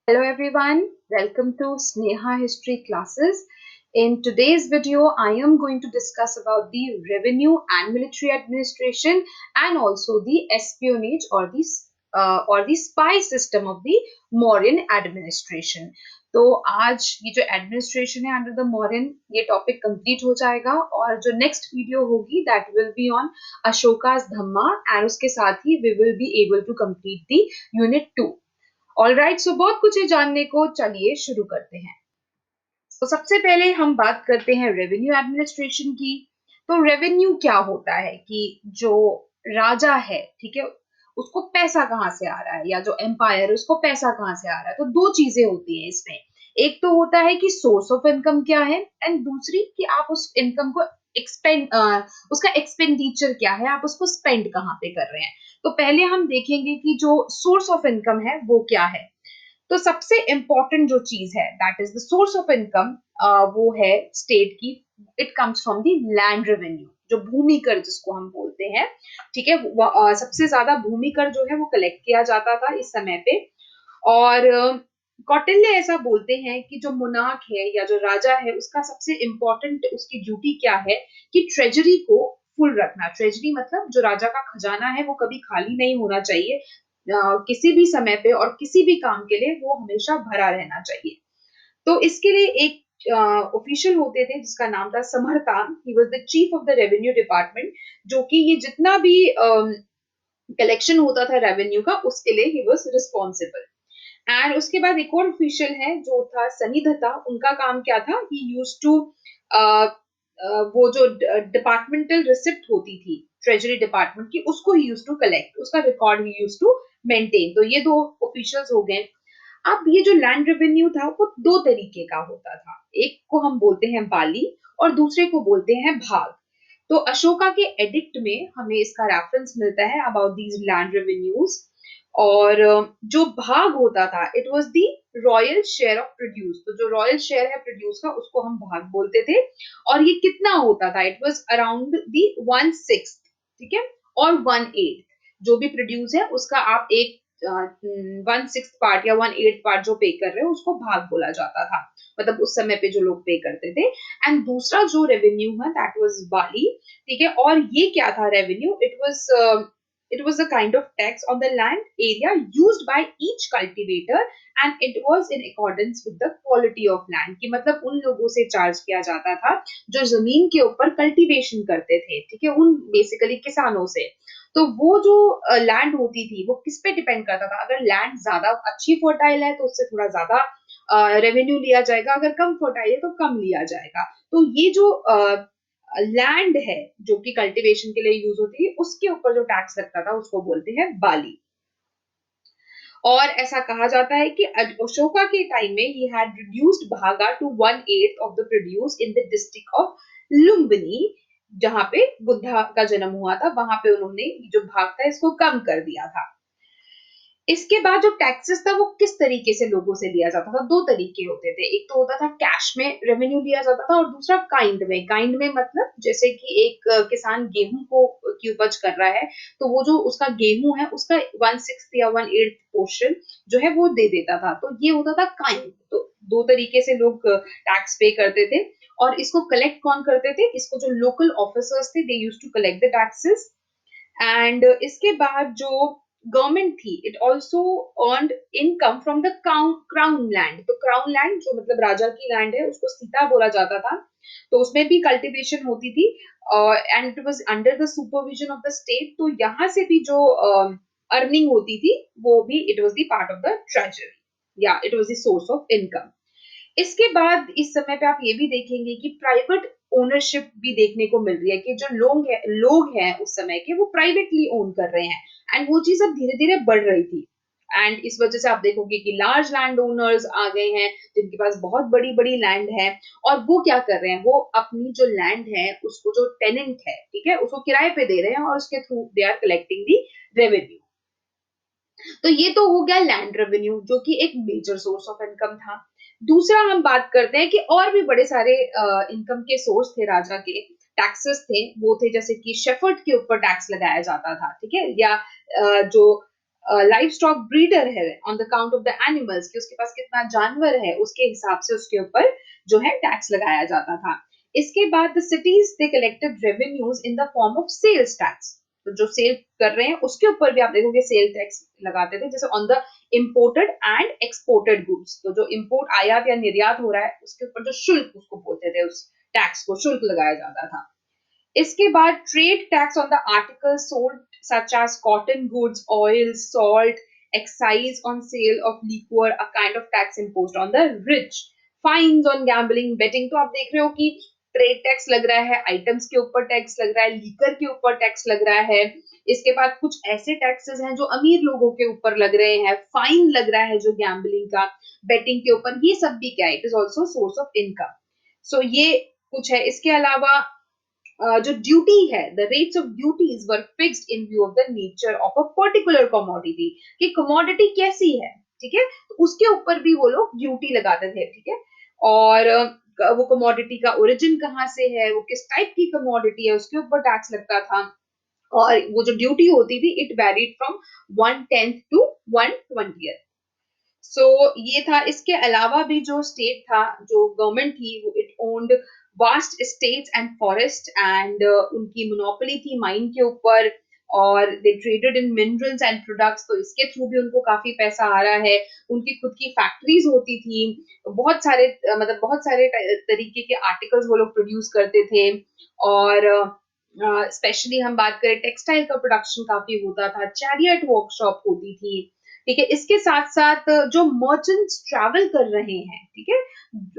Hello everyone, welcome to Sneha History classes. In today's video, I am going to discuss about the revenue and military administration and also the espionage or the spy system of the Mauryan administration. तो आज ये जो administration है under the Mauryan ये topic complete हो जाएगा और जो नेक्स्ट वीडियो होगी that will be on Ashoka's Dhamma and उसके साथ ही we will be able to complete the unit 2. Alright, so बहुत कुछ है जानने को, चलिए शुरू करते हैं. तो सबसे पहले हम बात करते हैं रेवेन्यू एडमिनिस्ट्रेशन की. तो रेवेन्यू क्या होता है कि जो राजा है, ठीक है, उसको पैसा कहाँ से आ रहा है, या जो एम्पायर उसको पैसा कहाँ से आ रहा है. तो दो चीजें होती हैं इसमें. एक तो होता है कि सोर्स ऑफ इनकम क्या है, एंड दूसरी कि आप उस इनकम को एक्सपेंड उसका एक्सपेंडिचर क्या है, आप उसको स्पेंड कहाँ पे कर रहे हैं. तो पहले हम देखेंगे कि जो सोर्स ऑफ इनकम है वो क्या है. तो सबसे इंपॉर्टेंट जो चीज है that is the source of income, वो है स्टेट की. It comes from the land revenue, जो भूमि कर जिसको हम बोलते हैं. ठीक है, सबसे ज्यादा भूमि कर जो है वो कलेक्ट किया जाता था इस समय पे. और कौटिल्य ऐसा बोलते हैं कि जो मोनार्क है या जो राजा है उसका सबसे इंपॉर्टेंट उसकी ड्यूटी क्या है कि ट्रेजरी को फुल रखना. ट्रेजरी मतलब जो राजा का खजाना है वो कभी खाली नहीं होना चाहिए. किसी भी समय पे और किसी भी काम के लिए वो हमेशा भरा रहना चाहिए. तो इसके लिए एक ऑफिशियल होते थे जिसका नाम था Samartan. He was the chief of the revenue department, जो कि ये जितना भी कलेक्शन होता था रेवेन्यू का उसके लिए ही वाज रिस्पॉन्सिबल. एंड उसके बाद एक और ऑफिशियल है जो था सनीधता. उनका काम क्या था, ही यूज टू वो जो डिपार्टमेंटल रिसिप्ट होती थी ट्रेजरी डिपार्टमेंट की, उसको ही यूज टू कलेक्ट, उसका रिकॉर्ड ही यूज टू मेंटेन. तो ये दो ऑफिशियल्स हो गए. अब ये जो लैंड रेवेन्यू था वो दो तरीके का होता था. एक को हम बोलते हैं बाली और दूसरे को बोलते हैं भाग. तो अशोका के एडिक्ट में हमें इसका रेफरेंस मिलता है अबाउट दीज लैंड रेवेन्यूज. और जो भाग होता था it was the royal share of produce. तो जो रॉयल शेयर है प्रोड्यूस का उसको हम भाग बोलते थे. और ये कितना होता था, इट वाज अराउंड दी 1/6, ठीक है, और 1/8. जो भी प्रोड्यूस है उसका आप एक 1/6 पार्ट या 1/8 पार्ट जो पे कर रहे हो उसको भाग बोला जाता था. मतलब उस समय पे जो लोग पे करते थे. एंड दूसरा जो रेवेन्यू है दैट वाज बाली. ठीक है, और ये क्या था revenue, it was a kind of tax on the land area used by each cultivator, and it was in accordance with the quality of land. कि मतलब उन लोगों से चार्ज किया जाता था जो जमीन के ऊपर कल्टीवेशन करते थे, ठीक है, उन बेसिकली किसानों से. तो वो जो लैंड होती थी वो किस पे डिपेंड करता था. अगर लैंड ज्यादा अच्छी फर्टाइल है तो उससे थोड़ा ज्यादा रेवेन्यू लिया जाएगा, अगर कम फर्टाइल है तो कम लिया जाएगा. तो ये जो लैंड है जो कि कल्टीवेशन के लिए यूज होती है उसके ऊपर जो टैक्स लगता था उसको बोलते हैं बाली. और ऐसा कहा जाता है कि अशोका के टाइम में ही had reduced bhaga to 1/8 of the produce in the district of Lumbini, जहां पे बुद्धा का जन्म हुआ था. वहां पे उन्होंने जो भाग था इसको कम कर दिया था. इसके बाद जो टैक्सेस था वो किस तरीके से लोगों से लिया जाता था. दो तरीके होते थे. एक तो होता था कैश में रेवेन्यू लिया जाता था और दूसरा काइंड में. काइंड में मतलब जैसे कि एक किसान गेहूं को की उपज कर रहा है तो वो जो उसका गेहूं है उसका 1/6 या 1/8 पोर्शन जो है वो दे देता था. तो ये होता था काइंड. तो दो तरीके से लोग टैक्स पे करते थे. और इसको कलेक्ट कौन करते थे, इसको जो लोकल ऑफिसर्स थे they used to collect the taxes. And इसके बाद जो गवर्नमेंट थी it also earned income from the crown land. तो क्राउन लैंड जो मतलब राजा की लैंड है उसको सीता बोला जाता था. तो उसमें भी कल्टीवेशन होती थी and it was under the supervision of the state. तो यहाँ से भी जो अर्निंग होती थी वो भी it was the part of the treasury या it was the source of income. इसके बाद इस समय पे आप ये भी देखेंगे कि प्राइवेट ओनरशिप भी देखने को मिल रही है कि जो लोग हैं उस समय के वो प्राइवेटली ओन कर रहे हैं. एंड वो चीज अब धीरे धीरे बढ़ रही थी. एंड इस वजह से आप देखोगे कि लार्ज लैंड ओनर्स आ गए हैं जिनके पास बहुत बड़ी बड़ी लैंड है. और वो क्या कर रहे हैं, वो अपनी जो लैंड है उसको जो टेनेंट है, ठीक है, उसको किराए पे दे रहे हैं और उसके through they are collecting the revenue. तो ये तो हो गया लैंड रेवेन्यू जो कि एक मेजर सोर्स ऑफ इनकम था. दूसरा हम बात करते हैं कि और भी बड़े सारे इनकम के सोर्स थे राजा के. टैक्सेस थे, वो थे जैसे कि शेफर्ड के ऊपर टैक्स लगाया जाता था, ठीक है, या जो लाइव स्टॉक ब्रीडर है on the count of the animals, कि उसके पास कितना जानवर है उसके हिसाब से उसके ऊपर जो है टैक्स लगाया जाता था। इसके बाद the cities they collected revenues in the form of sales tax. तो जो सेल कर रहे हैं उसके ऊपर भी आप देखोगे सेल टैक्स लगाते थे, जैसे on the imported and exported goods. तो जो इम्पोर्ट आयात या निर्यात हो रहा है उसके ऊपर जो शुल्क उसको बोलते थे, उस टैक्स को शुल्क लगाया जाता था। इसके बाद trade tax on the article sold such as cotton goods, oil, salt, excise on sale of liquor, a kind of tax imposed on the rich, fines on gambling, betting. तो आप देख रहे हो कि ट्रेड टैक्स लग रहा है, items के ऊपर टैक्स लग रहा है, लीकर के ऊपर टैक्स लग रहा है। इसके बाद कुछ ऐसे टैक्सेस हैं जो अमीर लोगों के ऊपर लग रहे हैं, फाइन लग रहा है जो गैम्बलिंग का, बेटिंग के ऊपर। ये सब भी क्या है, it is also source of income. So ये कुछ है। इसके अलावा जो ड्यूटी है, the rates of duties were fixed in view of the nature of a particular commodity, कि कमोडिटी कैसी है, ठीक है, तो उसके ऊपर भी वो लोग ड्यूटी लगाते थे, ठीक है। और वो कमोडिटी का ओरिजिन कहाँ से है, वो किस टाइप की कमोडिटी है, उसके ऊपर टैक्स लगता था। और वो जो ड्यूटी होती थी इट वेरीड फ्रॉम 1/10 टू 1/20। सो ये था। इसके अलावा भी जो स्टेट था, जो गवर्नमेंट थी, वो it owned vast states and forest, and उनकी मोनोपोली थी माइन के ऊपर, और they traded in minerals and products. तो इसके थ्रू भी उनको काफी पैसा आ रहा है। उनकी खुद की फैक्ट्रीज होती थी, बहुत सारे मतलब बहुत सारे तरीके के आर्टिकल्स वो लोग प्रोड्यूस करते थे। और स्पेशली हम बात करें टेक्सटाइल का प्रोडक्शन काफी होता था, चैरियट वर्कशॉप होती थी, ठीक है। इसके साथ साथ जो मर्चेंट्स ट्रैवल कर रहे हैं, ठीक है,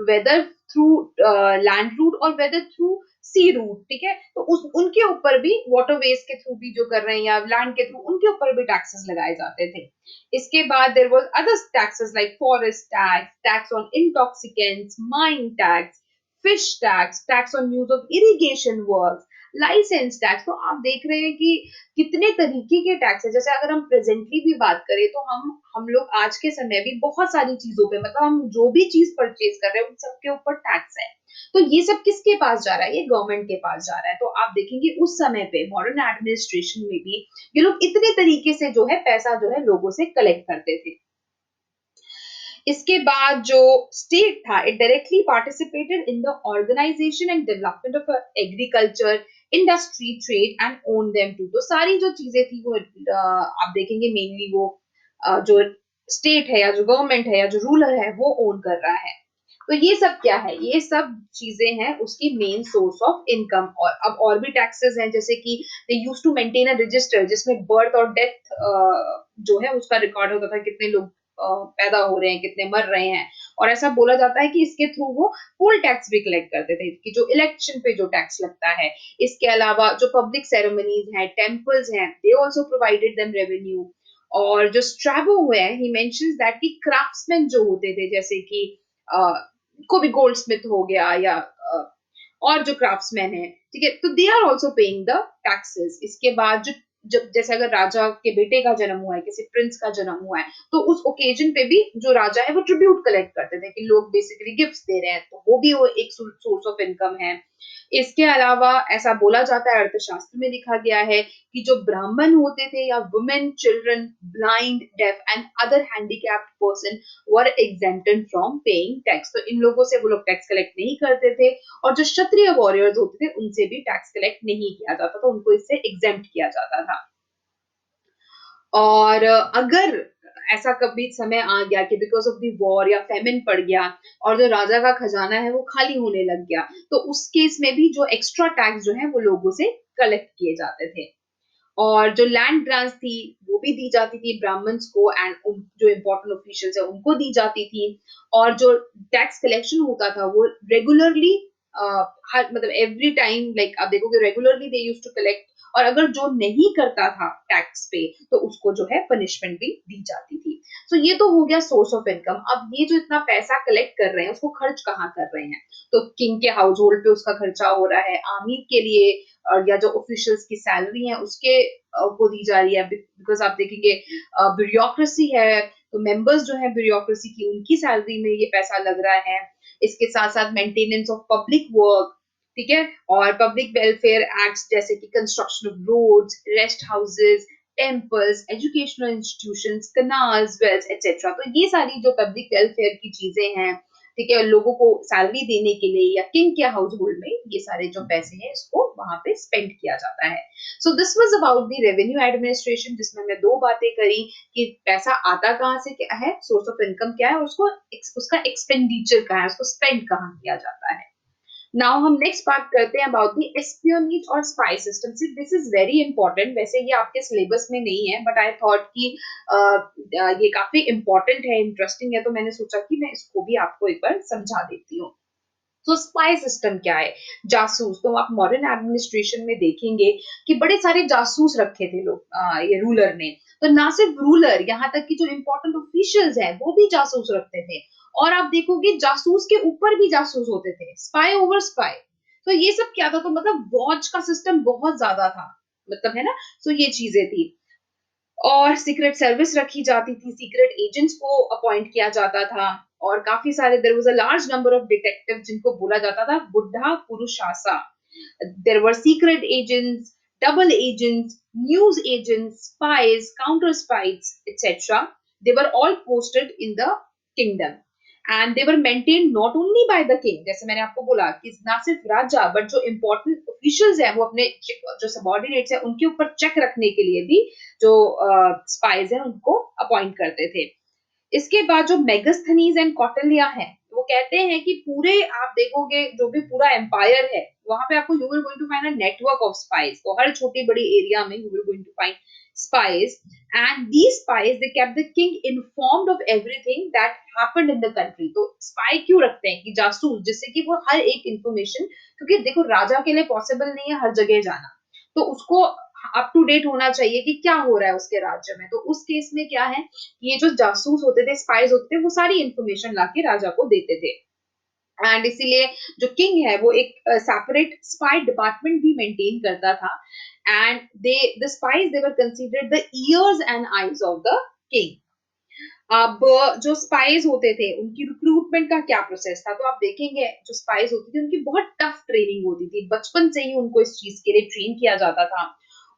वेदर थ्रू लैंड रूट और वेदर थ्रू सी रूट, ठीक है, तो उनके ऊपर भी वाटरवेज के थ्रू भी जो कर रहे हैं या लैंड के थ्रू, उनके ऊपर भी टैक्सेस लगाए जाते थे। इसके बाद there was other taxes like forest tax, tax on intoxicants, mine tax, fish tax, tax on use of irrigation work, licence tax. तो आप देख रहे हैं कि कितने तरीके के टैक्स है। जैसे अगर हम प्रेजेंटली भी बात करें तो हम लोग आज के समय भी बहुत सारी चीजों पे, मतलब हम जो भी चीज परचेज कर रहे हैं उन सबके ऊपर टैक्स है। तो ये सब किसके पास जा रहा है, ये गवर्नमेंट के पास जा रहा है। तो आप देखेंगे उस समय पे मॉडर्न एडमिनिस्ट्रेशन में भी ये लोग इतने तरीके से जो है पैसा जो है लोगों से कलेक्ट करते थे। इसके बाद जो स्टेट था it directly participated in the organisation and development of agriculture, industry, trade and own them too. तो सारी जो चीजें थी वो आप देखेंगे मेनली वो जो स्टेट है या जो गवर्नमेंट है या जो रूलर है वो ओन कर रहा है। तो ये सब क्या है, ये सब चीजें हैं उसकी मेन सोर्स ऑफ इनकम। और अब और भी टैक्सेस हैं, जैसे कि they used to maintain a register जिसमें बर्थ और डेथ जो है उसका रिकॉर्ड होता था, कितने लोग पैदा हो रहे हैं, कितने मर रहे हैं। और ऐसा बोला जाता है कि इसके थ्रू वो पोल टैक्स भी कलेक्ट करते थे, कि जो इलेक्शन पे जो टैक्स लगता है। इसके अलावा जो पब्लिक सेरेमनीज हैं, टेम्पल्स हैं, they also provided them revenue. और जो स्ट्रैबो हुए हैं, ही मेंशंस दैट कि क्राफ्ट्समैन जो होते थे, जैसे कि को भी गोल्ड स्मिथ हो गया या और जो क्राफ्ट्समैन है, ठीक है, तो they are also paying the taxes. इसके बाद जो जब जैसे अगर राजा के बेटे का जन्म हुआ है, किसी प्रिंस का जन्म हुआ है, तो उस ओकेजन पे भी जो राजा है वो ट्रिब्यूट कलेक्ट करते थे, कि लोग बेसिकली गिफ्ट्स दे रहे हैं, तो वो एक सोर्स ऑफ इनकम है। इसके अलावा ऐसा बोला जाता है, अर्थशास्त्र में लिखा गया है कि जो ब्राह्मण होते थे या women, children, blind, deaf and other handicapped person were exempted from paying tax. तो इन लोगों से वो लोग टैक्स कलेक्ट नहीं करते थे। और जो क्षत्रिय वॉरियर्स होते थे उनसे भी टैक्स कलेक्ट नहीं किया जाता था, उनको इससे एग्जेम्प्ट किया जाता था। और अगर ऐसा कभी समय आ गया कि बिकॉज ऑफ दी वॉर या फेमिन पड़ गया और जो राजा का खजाना है वो खाली होने लग गया, तो उस केस में भी जो एक्स्ट्रा टैक्स जो है वो लोगों से कलेक्ट किए जाते थे। और जो लैंड ग्रांट्स थी वो भी दी जाती थी ब्राह्मण्स को, एंड जो इम्पोर्टेंट ऑफिशियल्स है उनको दी जाती थी। और जो टैक्स कलेक्शन होता था वो रेगुलरली हर मतलब एवरी टाइम, लाइक आप देखोगे regularly they used to collect. और अगर जो नहीं करता था टैक्स पे तो उसको जो है पनिशमेंट भी दी जाती थी। तो ये तो हो गया सोर्स ऑफ इनकम। अब ये जो इतना पैसा कलेक्ट कर रहे हैं उसको खर्च कहाँ कर रहे हैं, तो किंग के हाउस होल्ड पे उसका खर्चा हो रहा है, आर्मी के लिए, और या जो ऑफिशियल्स की सैलरी है उसके को दी जा रही है, बिकॉज आप देखेंगे ब्यूरोक्रेसी है, तो मेंबर्स जो है ब्यूरोक्रेसी की उनकी सैलरी में ये पैसा लग रहा है। इसके साथ साथ मेंटेनेंस ऑफ पब्लिक वर्क, ठीक है, और पब्लिक वेलफेयर एक्ट्स जैसे कि construction of roads, rest houses, temples, educational institutions, canals, wells etcetera. तो ये सारी जो पब्लिक वेलफेयर की चीजें हैं, ठीक है, लोगों को सैलरी देने के लिए या किंग के हाउस होल्ड में ये सारे जो पैसे हैं इसको वहां पे स्पेंड किया जाता है। सो this was about the revenue administration, जिसमें मैं दो बातें करी कि पैसा आता कहाँ से क्या है, सोर्स ऑफ इनकम क्या है, और उसको उसका एक्सपेंडिचर कहाँ है, उसको स्पेंड कहाँ किया जाता है। नाउ हम नेक्स्ट बात करते हैं अबाउट द एस्पियोनेज और spy system. This is very important, वैसे ये आपके सिलेबस में नहीं है बट आई थॉट कि ये काफी इंपॉर्टेंट है, इंटरेस्टिंग है, तो मैंने सोचा कि मैं इसको भी आपको एक बार समझा देती हूँ। तो स्पाई सिस्टम क्या है, जासूस। तो आप मॉडर्न एडमिनिस्ट्रेशन में देखेंगे कि बड़े सारे जासूस रखे थे लोग, ये रूलर ने। तो ना सिर्फ रूलर, यहाँ तक कि जो इंपॉर्टेंट ऑफिशियल्स हैं वो भी जासूस रखते थे। और आप देखोगे जासूस के ऊपर भी जासूस होते थे, स्पाई ओवर स्पाई। तो ये सब क्या था, तो मतलब वॉच का सिस्टम बहुत ज्यादा था, मतलब है ना। तो ये चीजें थी। और सीक्रेट सर्विस रखी जाती थी, सीक्रेट एजेंट्स को अपॉइंट किया जाता था। और काफी सारे, there was a large number of detective जिनको बोला जाता था बुढ़ा पुरुषासा। There were secret agents, double agents, news agents, spies, counter spies etcetera. They were all posted in the kingdom and they were maintain not only by the king, जैसे मैंने आपको बोला कि ना सिर्फ राजा बट जो इंपॉर्टेंट ऑफिशियल्स हैं वो अपने जो सबॉर्डिनेट्स हैं उनके ऊपर चेक रखने के लिए भी जो स्पाइज हैं उनको अपॉइंट करते थे। इसके बाद जो मेगास्थनीज एंड कौटिल्य हैं, वो कहते हैं कि पूरे आप देखोगे जो भी पूरा एम्पायर है वहां पे आपको you will going to find a network of spies. तो हर छोटी बड़ी एरिया में you will going to find spies and these spies they kept the king informed of everything that happened in the country. तो spy क्यों रखते हैं कि जासूस, जिससे कि वो हर एक इंफॉर्मेशन, क्योंकि देखो राजा के लिए पॉसिबल नहीं है हर जगह जाना, तो उसको अप टू डेट होना चाहिए कि क्या हो रहा है उसके राज्य में। तो उस केस में क्या है, ये जो जासूस होते थे, स्पाइस होते थे, वो सारी इंफॉर्मेशन लाके राजा को देते थे। एंड इसीलिए जो किंग है वो एक सेपरेट स्पाई डिपार्टमेंट भी मेंटेन करता था। And they the spice they were considered the years and eyes of the king. अब जो स्पाइस होते थे उनकी रिक्रूटमेंट का क्या प्रोसेस था, तो आप देखेंगे जो स्पाइस होती थी उनकी बहुत टफ ट्रेनिंग होती थी, बचपन से ही उनको इस चीज के लिए ट्रेन किया जाता था।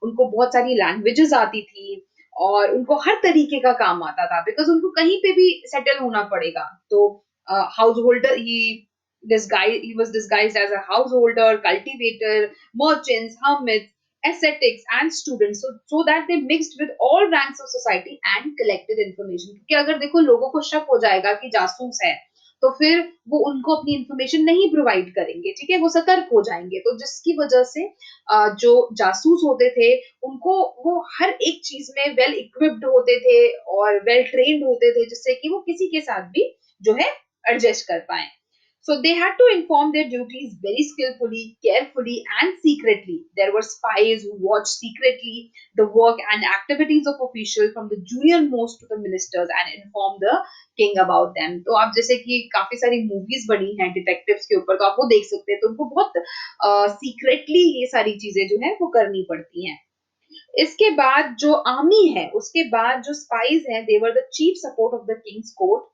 उनको बहुत सारी लैंग्वेजेस आती थी और उनको हर तरीके का काम आता था, बिकॉज उनको कहीं पे भी सेटल होना पड़ेगा। तो house holder he was disguised as a householder, cultivator, merchants, hermits, ascetics and students, so that they mixed with all ranks of society and collected information। क्योंकि अगर देखो लोगों को शक हो जाएगा कि जासूस है तो फिर वो उनको अपनी इंफॉर्मेशन नहीं प्रोवाइड करेंगे, ठीक है, वो सतर्क हो जाएंगे। तो जिसकी वजह से जो जासूस होते थे उनको वो हर एक चीज में वेल इक्विप्ड होते थे और वेल ट्रेन्ड होते थे, जिससे कि वो किसी के साथ भी जो है एडजस्ट कर पाए। So they had to inform their duties very skillfully, carefully, and secretly. There were spies who watched secretly the work and activities of officials from the junior most to the ministers and inform the king about them. तो आप जैसे कि काफी सारी movies बनी हैं detectives के ऊपर, तो आप वो देख सकते हैं। तो उनको बहुत सीक्रेटली ये सारी चीजें जो है वो करनी पड़ती हैं। इसके बाद जो आर्मी है, उसके बाद जो स्पाइज हैं, they were the chief support of the king's court.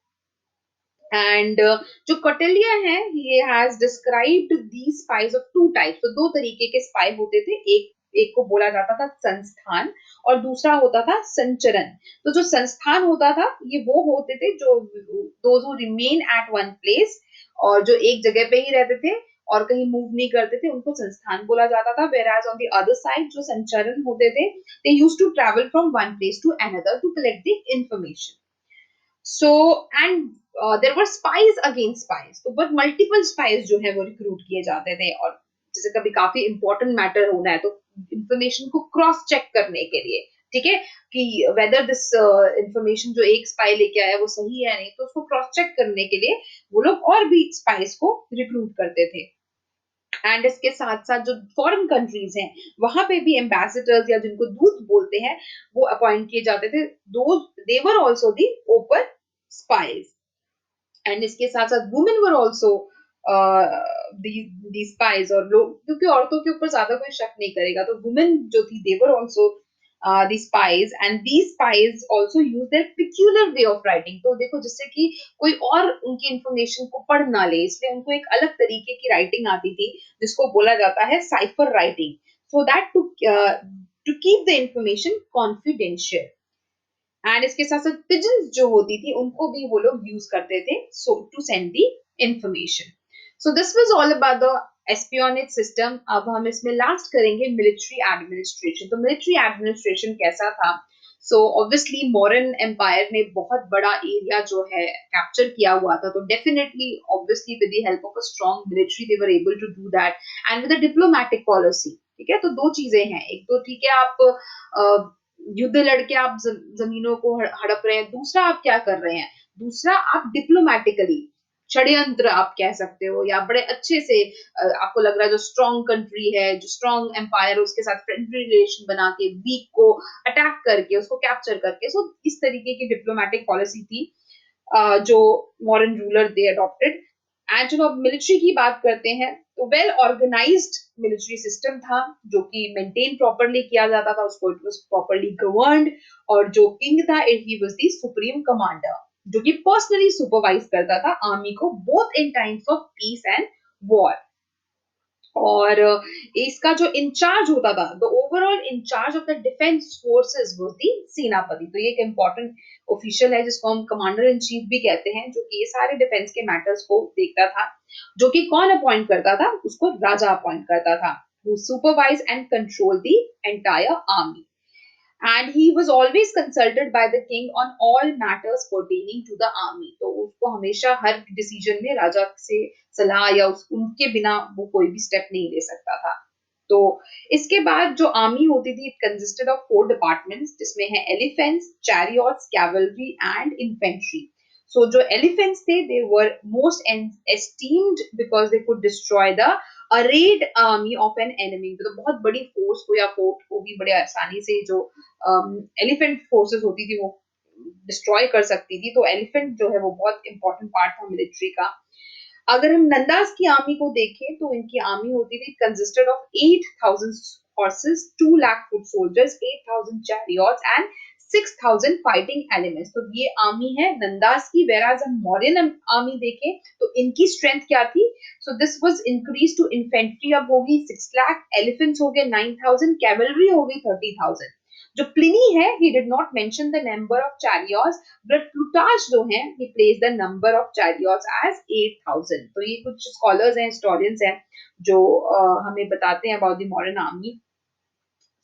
And जो कौटिल्य है ये has described the spies of two types. तो दो तरीके के स्पाई होते थे, एक एक को बोला जाता था संस्थान और दूसरा होता था संचरण। तो जो संस्थान होता था ये वो होते थे जो those who remain at one place, और जो एक जगह पे ही रहते थे और कहीं मूव नहीं करते थे उनको संस्थान बोला जाता था। Whereas on the other side जो संचरण होते थे, they used to travel from one place to another to collect the information. So and there were spies against spies, तो बट मल्टीपल स्पाइस जो है वो रिक्रूट किए जाते थे। और जैसे कभी काफी इंपॉर्टेंट मैटर होना है तो इंफॉर्मेशन को क्रॉस चेक करने के लिए, ठीक है, कि वेदर दिस इंफॉर्मेशन जो एक स्पाई लेके आया वो सही है नहीं, तो उसको क्रॉस चेक करने के लिए वो लोग और भी स्पाइस को रिक्रूट करते थे। एंड इसके साथ साथ जो फॉरेन कंट्रीज हैं वहां पे भी एम्बेसडर्स या जिनको दूत बोलते हैं वो अपॉइंट किए जाते थे। दो they were also the open spies. And इसके साथ साथ women were also the spies. और लोग, क्योंकि औरतों के ऊपर ज्यादा कोई शक नहीं करेगा, तो वुमेन जो थी they were also the spies and the spies also use their peculiar way of writing. तो देखो जिससे कि कोई और उनकी इंफॉर्मेशन को पढ़ ना ले, इसलिए उनको एक अलग तरीके की राइटिंग आती थी जिसको बोला जाता है cipher writing. So that to to keep the information confidential. And इसके साथ साथ पिजन्स जो होती थी उनको भी वो लोग यूज करते थे so to send the information. So this was all about the espionage system. अब हम इसमें लास्ट करेंगे मिलिट्री एडमिनिस्ट्रेशन. तो मिलिट्री एडमिनिस्ट्रेशन कैसा था? सो ऑब्वियसली मॉडर्न एम्पायर ने बहुत बड़ा एरिया जो है कैप्चर किया हुआ था, तो definitely obviously with the help of a strong military they were able to do that and with a diplomatic policy. ठीक है, तो दो चीजें हैं. एक तो ठीक है आप युद्ध लड़के आप जमीनों को हड़प रहे हैं, दूसरा आप क्या कर रहे हैं, दूसरा आप डिप्लोमेटिकली षड्यंत्र आप कह सकते हो, या बड़े अच्छे से आपको लग रहा है जो स्ट्रॉन्ग कंट्री है, जो स्ट्रॉन्ग एम्पायर, उसके साथ फ्रेंडली रिलेशन बना के वीक को अटैक करके उसको कैप्चर करके, सो इस तरीके की डिप्लोमेटिक पॉलिसी थी जो modern ruler they adopted. And जब अब मिलिट्री की बात करते हैं तो वेल ऑर्गेनाइज्ड मिलिट्री सिस्टम था जो कि मेंटेन प्रॉपरली किया जाता था, उसको इट वाज प्रॉपरली गवर्न्ड. और जो किंग था he was the supreme commander जो कि पर्सनली सुपरवाइज करता था आर्मी को both in times of peace and war. और इसका जो इंचार्ज होता था, the overall incharge of the defence forces was the सेनापति. तो ये एक इंपॉर्टेंट ऑफिशियल है जिसको हम कमांडर इन चीफ भी कहते हैं, जो कि ये सारे डिफेंस के मैटर्स को देखता था. जो कि कौन अपॉइंट करता था? उसको राजा अपॉइंट करता था, who supervise and control the entire army. And he was always consulted by the king on all matters pertaining to the army. तो उसको हमेशा हर डिसीजन में राजा से सलाह या उनके बिना वो कोई भी स्टेप नहीं ले सकता था. तो इसके बाद जो आर्मी होती थी, इट कंसिस्टेड ऑफ 4 डिपार्टमेंट्स जिसमें है elephants, chariots, cavalry and infantry. So जो एलिफेंट्स थे they were most esteemed because they could destroy the arrayed army of an enemy. तो बहुत बड़ी फोर्स को या फोर्ट को भी बड़े आसानी से जो एलिफेंट फोर्सेस होती थी वो डिस्ट्रॉय कर सकती थी. तो एलिफेंट जो है वो बहुत इंपॉर्टेंट पार्ट था मिलिट्री का. अगर हम नंदास की आर्मी को देखें तो इनकी आर्मी होती थी consisted of 8,000 horses, 2 lakh foot soldiers, 8,000 chariots and 6,000 fighting elements. तो ये आर्मी है नंदास की. whereas हम मौर्यन आर्मी देखें तो इनकी स्ट्रेंथ क्या थी? So this was increase to infantry अब होगी 6 लाख, एलिफेंट्स हो गए 9,000, कैवलरी हो गई 30,000. जो प्लिनी है he did not mention the number of chariots, but Plutarch जो है he placed the number of chariots as 8,000. तो ये कुछ scholars हैं, historians हैं जो हमें बताते हैं about the modern army.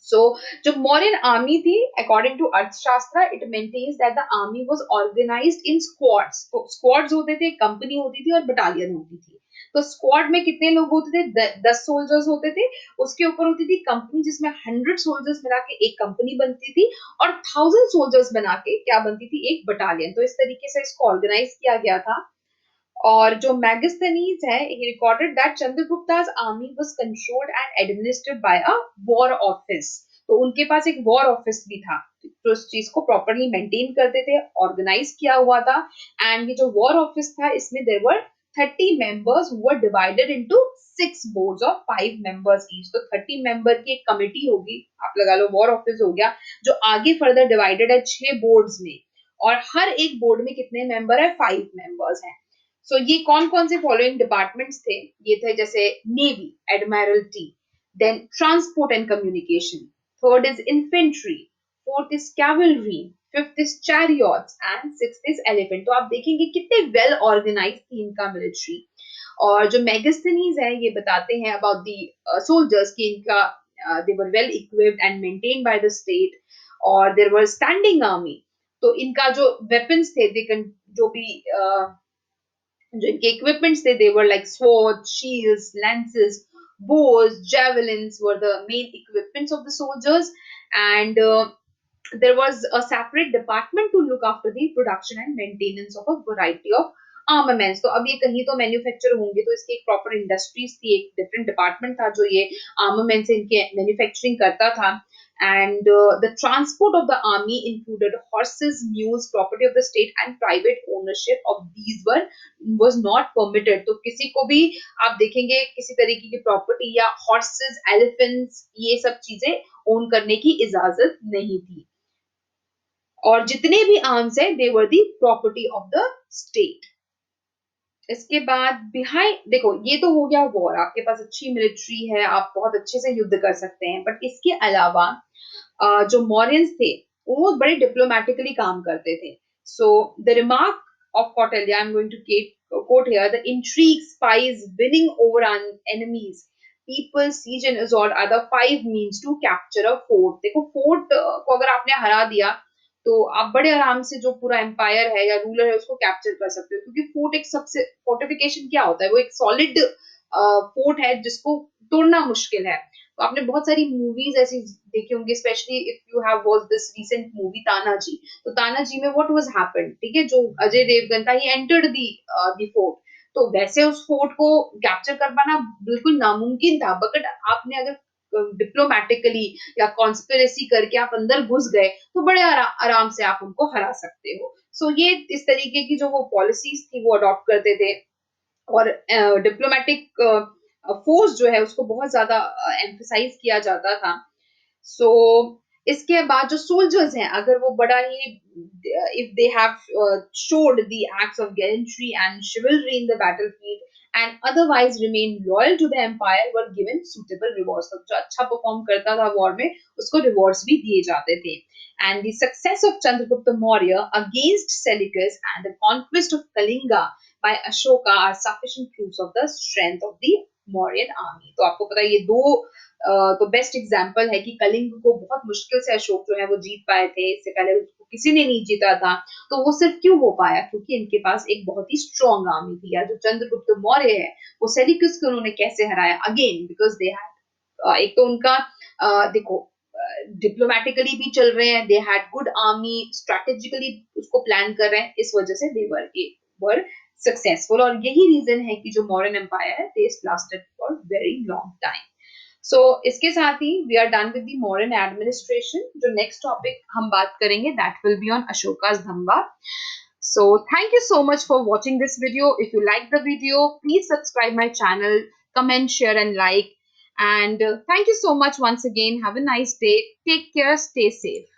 So, जो Mauryan army थी, according to अर्थशास्त्र, it maintains that the army was organized in squads. तो squads होते थे, कंपनी होती थी और बटालियन होती थी. तो स्क्वाड में कितने लोग होते थे? 10 सोल्जर्स होते थे. उसके ऊपर होती थी कंपनी जिसमें 100 सोल्जर्स मिला के एक कंपनी बनती थी, और 1000 सोल्जर्स बना के क्या बनती थी? एक बटालियन. तो इस तरीके से इसको ऑर्गेनाइज किया गया था. और जो मैगस्थनीज है he recorded that चंद्रगुप्ता's army was controlled and administered by a war office. तो उनके पास एक वॉर ऑफिस भी था जो इस चीज को प्रॉपरली मेंटेन करते थे, ऑर्गेनाइज किया हुआ था. एंड ये जो वॉर ऑफिस था इसमें there were 30 members who were divided into 6 boards of 5 members each. तो 30 मेंबर की एक कमेटी होगी, आप लगा लो वॉर ऑफिस हो गया, जो आगे फर्दर डिवाइडेड है 6 बोर्ड्स में, और हर एक बोर्ड में कितने मेंबर है? 5 मेंबर्स हैं. सो ये कौन कौन से फॉलोइंग डिपार्टमेंट्स थे? ये थे जैसे navy, admiralty, then transport and communication, third is infantry, fourth is cavalry, fifth is chariots and sixth is elephant. तो आप देखेंगे कितने वेल ऑर्गेनाइज थी इनका मिलिट्री. और जो मैगस्थनीज है ये बताते हैं अबाउट दी सोल्जर्स की इनका they were well equipped and maintained by the state, और देयर वर स्टैंडिंग आर्मी. तो इनका जो वेपन्स थे जो भी जो इनके इक्विपमेंट्स थे, they were like swords, shields, lances, bows, javelins were the main equipments of the soldiers. And there was a separate department to look after the production and maintenance of a variety of armaments. तो अब ये कहीं तो manufacture होंगे, तो इसकी एक proper industries थी, एक डिफरेंट डिपार्टमेंट था जो ये आर्मामेंट्स इनके मैन्युफैक्चरिंग करता था. And the transport of the army included horses, mules, property of the state, and private ownership of these was not permitted. तो किसी को भी आप देखेंगे किसी तरीके की प्रॉपर्टी या हॉर्सेस, एलिफेंट्स, ये सब चीजें ओन करने की इजाजत नहीं थी. और जितने भी आर्म्स है they were the property of the state. इसके बाद बिहाइंड, देखो ये तो हो गया वॉर, आपके पास अच्छी मिलिट्री है, आप बहुत अच्छे से युद्ध कर सकते हैं, बट इसके अलावा जो मौर्यंस थे वो बड़े डिप्लोमेटिकली काम करते थे. So the remark of Kautilya, I am going to quote here, the intrigue, spies, winning over enemies, people, siege and assault are the five means to capture a fort. देखो फोर्ट को अगर आपने हरा दिया तो आप बड़े आराम से जो पूरा एम्पायर है या रूलर है उसको कैप्चर कर सकते हो, क्योंकि फोर्ट एक सबसे, फोर्टिफिकेशन क्या होता है, वो एक सॉलिड फोर्ट है जिसको तोड़ना मुश्किल है. तो आपने बहुत सारी मूवीज ऐसी देखी होंगी, specially if you have watch this recent movie Tanaji. तो तानाजी में व्हाट वाज हैपेंड, ठीक है, जो अजय देवगन था, ही एंटर्ड दी फोर्ट. तो वैसे उस फोर्ट को कैप्चर कर पाना बिल्कुल नामुमकिन था, बट आपने अगर डिप्लोमेटिकली या कॉन्स्पिरेसी करके आप अंदर घुस गए तो बड़े आराम से आप उनको हरा सकते हो. सो ये इस तरीके की जो वो पॉलिसीज थी वो अडॉप्ट करते थे, और डिप्लोमेटिक फोर्स जो है उसको बहुत ज्यादा एम्फसाइज किया जाता था. सो इसके बाद जो सोल्जर्स हैं, अगर वो बड़ा ही, if they have showed the acts of gallantry and chivalry in the battlefield and otherwise remain loyal to the empire were given suitable rewards. तो जो अच्छा परफॉर्म करता था वॉर में उसको रिवॉर्ड्स भी दिए जाते थे. And the success of Chandragupta Maurya against Seleucus and the conquest of Kalinga by Ashoka are sufficient proofs of the strength of the Mauryan army. तो आपको पता है ये दो तो बेस्ट एग्जाम्पल है कि कलिंग को बहुत मुश्किल से अशोक जो है वो जीत पाए थे, इससे पहले उसको किसी ने नहीं जीता था. तो वो सिर्फ क्यों हो पाया, क्योंकि इनके पास एक बहुत ही स्ट्रॉन्ग आर्मी थी. या जो चंद्रगुप्त मौर्य है वो सेल्यूकस को उन्होंने कैसे हराया, अगेन बिकॉज दे हैड, एक तो उनका देखो डिप्लोमेटिकली भी चल रहे हैं, they had good army, strategically उसको प्लान कर रहे हैं, इस वजह से दे वर सक्सेसफुल. और यही रीजन है कि जो मॉडर्न एम्पायर है they lasted for very long time. So इसके साथ ही we are done with the modern administration. जो नेक्स्ट टॉपिक हम बात करेंगे that will be on Ashoka's Dhamma. So thank you so much for watching this video. If you like the video, please subscribe my channel, comment, share and like. And thank you so much once again. Have a nice day. Take care. Stay safe.